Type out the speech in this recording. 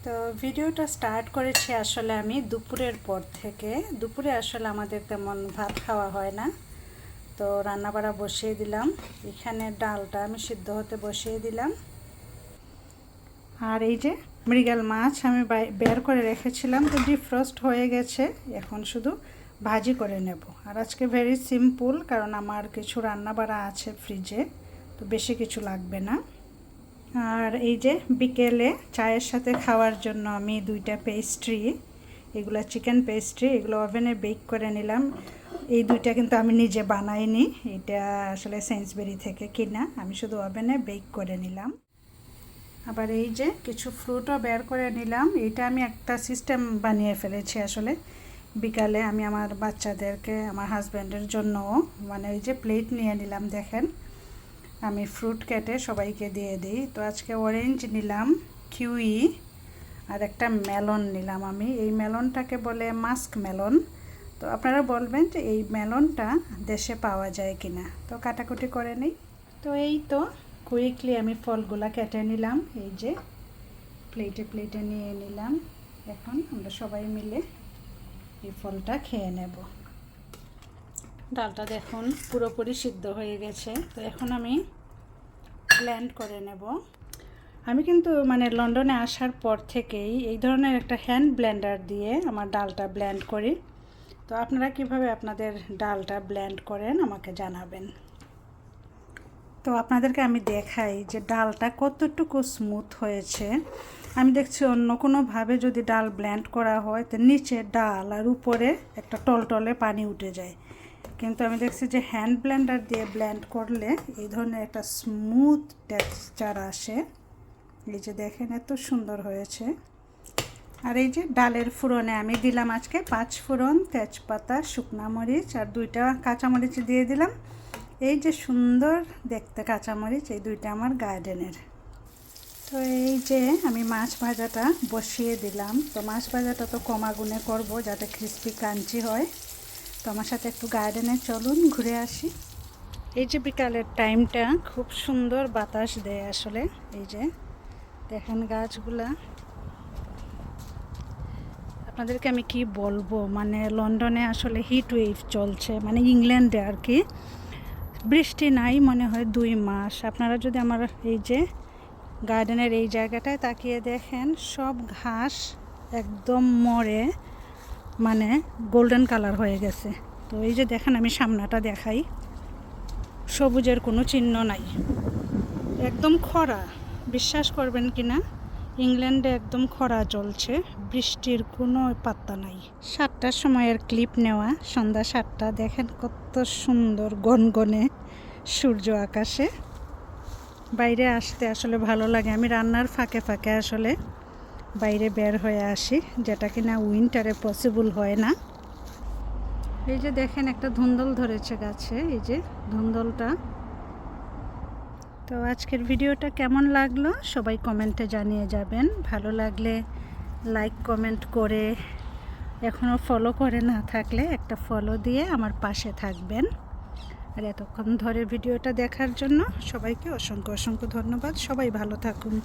তো ভিডিওটা স্টার্ট করেছি আসলে আমি দুপুরের পর থেকে। দুপুরে আসলে আমাদের তেমন ভাত খাওয়া হয় না, তো রান্নাবাড়া বসিয়ে দিলাম। এখানে ডালটা আমি সিদ্ধ হতে বসিয়ে দিলাম। আর এই যে মৃগেল মাছ আমি বের করে রেখেছিলাম, তো ডিফ্রস্ট হয়ে গেছে, এখন শুধু ভাজি করে নেব। আর আজকে ভেরি সিম্পল, কারণ আমার কিছু রান্নাবাড়া আছে ফ্রিজে, তো বেশি কিছু লাগবে না। আর এই যে বিকেলে চায়ের সাথে খাওয়ার জন্য আমি দুইটা পেস্ট্রি, এগুলো চিকেন পেস্ট্রি, এগুলো ওভেনে বেক করে নিলাম। এই দুইটা কিন্তু আমি নিজে বানাইনি, এটা আসলে সেন্সবেরি থেকে কিনা, আমি শুধু ওভেনে বেক করে নিলাম। আবার এই যে কিছু ফ্রুটও বের করে নিলাম। এটা আমি একটা সিস্টেম বানিয়ে ফেলেছি আসলে। বিকালে আমি আমার বাচ্চাদেরকে, আমার হাজব্যান্ডের জন্য মানে এই যে প্লেট নিয়ে নিলাম, দেখেন আমি ফ্রুট কেটে সবাইকে দিয়ে দিই। তো আজকে অরেঞ্জ নিলাম, কিউই, আর একটা মেলন নিলাম আমি। এই মেলনটাকে বলে মাস্ক মেলন। তো আপনারা বলবেন যে এই মেলনটা দেশে পাওয়া যায় কিনা। তো কাটাকুটি করে নিই। তো এই তো কুইকলি আমি ফলগুলা কেটে নিলাম, এই যে প্লেটে প্লেটে নিয়ে নিলাম। এখন আমরা সবাই মিলে এই ফলটা খেয়ে নেব। ডালটা দেখুন পুরোপুরি সিদ্ধ হয়ে গেছে, তো এখন আমি ব্লেন্ড করে নেব। আমি কিন্তু মানে লন্ডনে আসার পর থেকেই এই ধরনের একটা হ্যান্ড ব্লেন্ডার দিয়ে আমার ডালটা ব্লেন্ড করি। তো আপনারা কিভাবে আপনাদের ডালটা ব্লেন্ড করেন আমাকে জানাবেন। তো আপনাদেরকে আমি দেখাই যে ডালটা কতটুকু স্মুথ হয়েছে। আমি দেখছি অন্য কোনোভাবে যদি ডাল ব্লেন্ড করা হয় তো নিচে ডাল আর উপরে একটা টলটলে পানি উঠে যায়, কিন্তু আমি দেখছি যে হ্যান্ড ব্লেন্ডার দিয়ে ব্লেন্ড করলে এই ধরনের একটা স্মুথ টেক্সচার আসে। এই যে দেখেন এত সুন্দর হয়েছে। আর এই যে ডালের ফোড়নে আমি দিলাম আজকে 5 ফোড়ন, তেজপাতা, শুকনা মরিচ আর 2টা কাঁচামরিচ দিয়ে দিলাম। এই যে সুন্দর দেখতে কাঁচামরিচ, এই 2টা আমার গার্ডেনের। তো এই যে আমি মাছ ভাজাটা বসিয়ে দিলাম। তো মাছ ভাজাটা তো কম আগুনে করব যাতে ক্রিস্পি ক্রাঞ্চি হয়। তো আমার সাথে একটু গার্ডেনে চলুন, ঘুরে আসি। এই যে বিকালের টাইমটা খুব সুন্দর বাতাস দেয় আসলে। এই যে দেখেন গাছগুলা। আপনাদেরকে আমি কি বলবো, মানে লন্ডনে আসলে হিট ওয়েভ চলছে, মানে ইংল্যান্ডে আর কি। বৃষ্টি নাই মনে হয় 2 মাস। আপনারা যদি আমার এই যে গার্ডেনের এই জায়গাটায় তাকিয়ে দেখেন, সব ঘাস একদম মরে মানে গোল্ডেন কালার হয়ে গেছে। তো এই যে দেখেন আমি সামনাটা দেখাই, সবুজের কোনো চিহ্ন নাই, একদম খরা। বিশ্বাস করবেন কি না, ইংল্যান্ডে একদম খরা চলছে, বৃষ্টির কোনো পাত্তা নাই। 7টার সময়ের ক্লিপ নেওয়া, সন্ধ্যা 7টা। দেখেন কত সুন্দর গনগনে সূর্য আকাশে। বাইরে আসতে আসলে ভালো লাগে। আমি রান্নার ফাঁকে ফাঁকে আসলে বাইরে বের হয়ে আসি, যেটা কিনা উইন্টারে পসিবল হয় না। এই যে দেখেন একটা ধুন্দল ধরেছে গাছে, এই যে ধুন্দলটা। তো আজকের ভিডিওটা কেমন লাগলো সবাই কমেন্টে জানিয়ে যাবেন। ভালো লাগলে লাইক কমেন্ট করে, এখনও ফলো করে না থাকলে একটা ফলো দিয়ে আমার পাশে থাকবেন। আর এতক্ষণ ধরে ভিডিওটা দেখার জন্য সবাইকে অসংখ্য অসংখ্য ধন্যবাদ। সবাই ভালো থাকুন।